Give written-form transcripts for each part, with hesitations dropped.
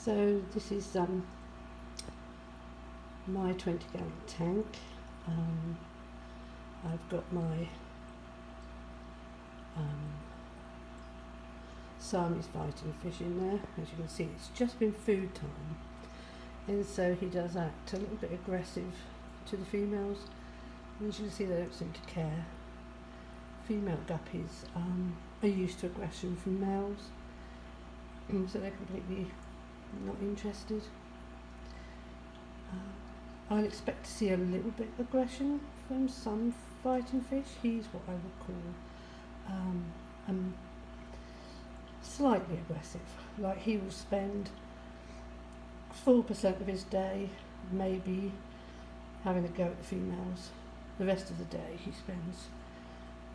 So this is my 20-gallon tank. I've got my Siamese fighting fish in there. As you can see, it's just been food time, and so he does act a little bit aggressive to the females. And as you can see, they don't seem to care. Female guppies are used to aggression from males, so they're completely not interested. I'd expect to see a little bit of aggression from some fighting fish. He's what I would call slightly aggressive. Like, he will spend 4% of his day maybe having a go at the females. The rest of the day he spends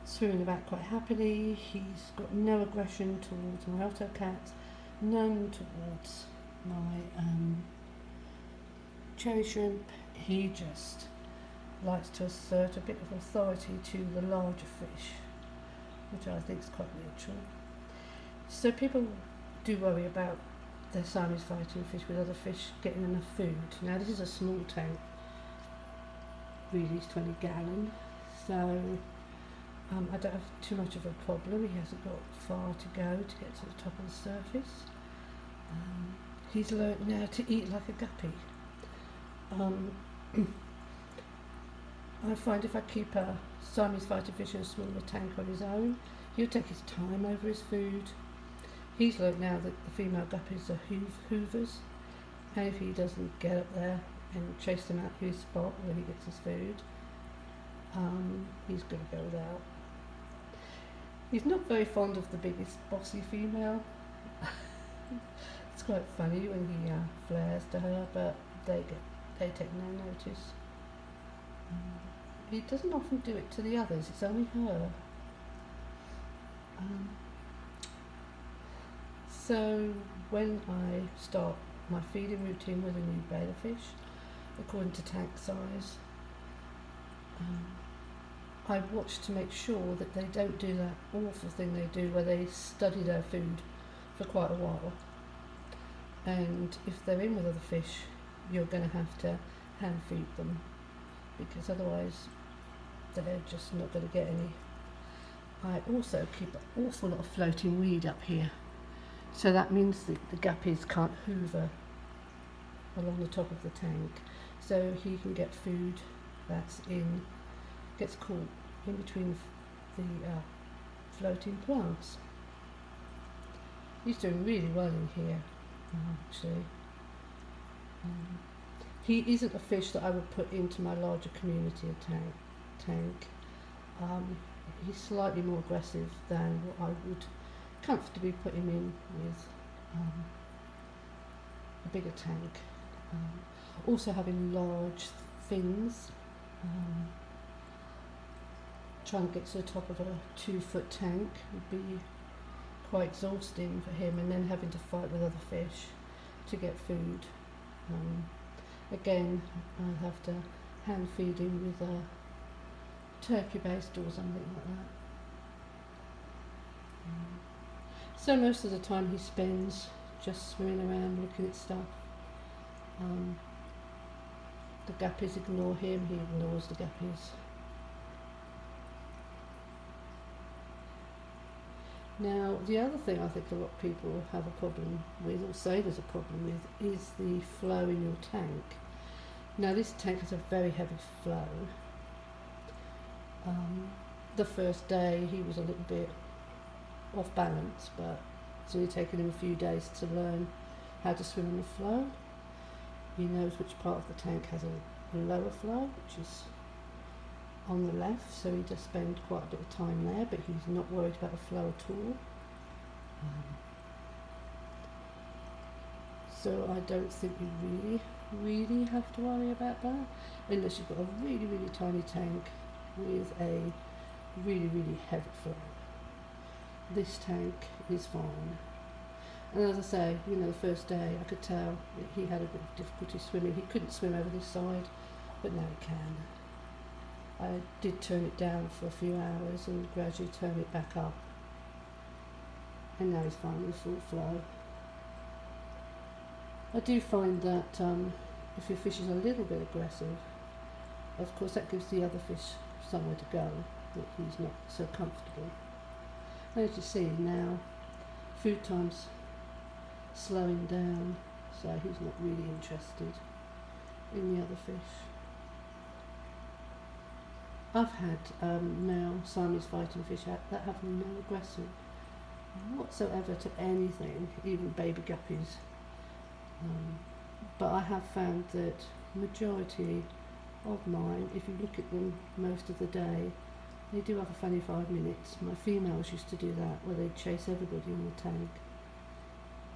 swimming about quite happily. He's got no aggression towards my otter cats, none towards my cherry shrimp. He just likes to assert a bit of authority to the larger fish, which I think is quite natural. So people do worry about their Siamese fighting fish with other fish getting enough food. Now this is a small tank, really it's 20 gallon, so I don't have too much of a problem. He hasn't got far to go to get to the top of the surface. He's learnt now to eat like a guppy. I find if I keep a Siamese fighting fish in a smaller tank on his own, he'll take his time over his food. He's learnt now that the female guppies are hoovers, and if he doesn't get up there and chase them out to his spot where he gets his food, he's going to go without. He's not very fond of the biggest bossy female. It's quite funny when he flares to her, but they take no notice. He doesn't often do it to the others, it's only her. So when I start my feeding routine with a new betta fish, according to tank size, I watch to make sure that they don't do that awful thing they do where they study their food for quite a while. And if they're in with other fish, you're going to have to hand feed them, because otherwise they're just not going to get any. I also keep an awful lot of floating weed up here, so that means that the guppies can't hoover along the top of the tank, so he can get food gets caught in between the floating plants. He's doing really well in here, actually. He isn't a fish that I would put into my larger community tank. He's slightly more aggressive than what I would comfortably put him in with a bigger tank. Also having large fins, trying to get to the top of a 2-foot tank would be quite exhausting for him, and then having to fight with other fish to get food. Again, I'll have to hand feed him with a turkey based or something like that. So most of the time he spends just swimming around looking at stuff. The guppies ignore him, he ignores the guppies. Now, the other thing I think a lot of people have a problem with, or say there's a problem with, is the flow in your tank. Now, this tank has a very heavy flow. The first day he was a little bit off balance, but it's only taken him a few days to learn how to swim in the flow. He knows which part of the tank has a lower flow, which is on the left, so he does spend quite a bit of time there, but he's not worried about the flow at all. So I don't think you really have to worry about that, unless you've got a really tiny tank with a really heavy flow. This tank is fine. And as I say, the first day I could tell that he had a bit of difficulty swimming. He couldn't swim over this side, but now he can. I did turn it down for a few hours and gradually turn it back up. And now he's finally full flow. I do find that if your fish is a little bit aggressive, of course that gives the other fish somewhere to go, that he's not so comfortable. And as you see now, food time's slowing down, so he's not really interested in the other fish. I've had now Siamese fighting fish that have no aggression whatsoever to anything, even baby guppies. But I have found that majority of mine, if you look at them most of the day, they do have a funny 5 minutes. My females used to do that, where they'd chase everybody in the tank,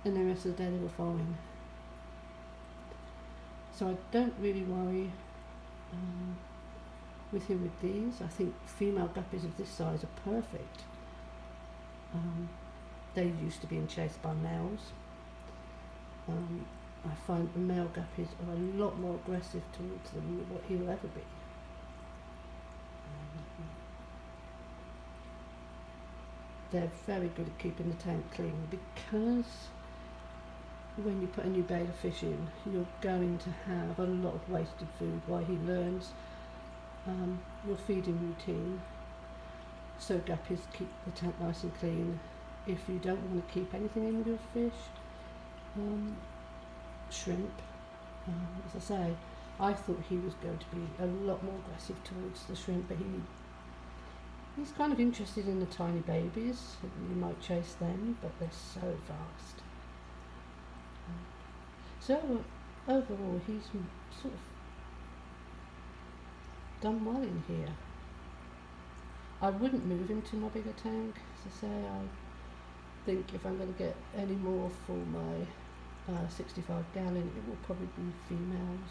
and the rest of the day they were fine. So I don't really worry with him with these. I think female guppies of this size are perfect. They used to being chased by males. I find the male guppies are a lot more aggressive towards them than what he'll ever be. They're very good at keeping the tank clean, because when you put a new bait of fish in, you're going to have a lot of wasted food while he learns your feeding routine. So guppies keep the tank nice and clean. If you don't want to keep anything in with your fish, shrimp, as I say, I thought he was going to be a lot more aggressive towards the shrimp, but he's kind of interested in the tiny babies. You might chase them, but they're so fast. So overall, he's sort of done well in here. I wouldn't move him to my bigger tank. As I say, I think if I'm going to get any more for my 65 gallon, it will probably be females.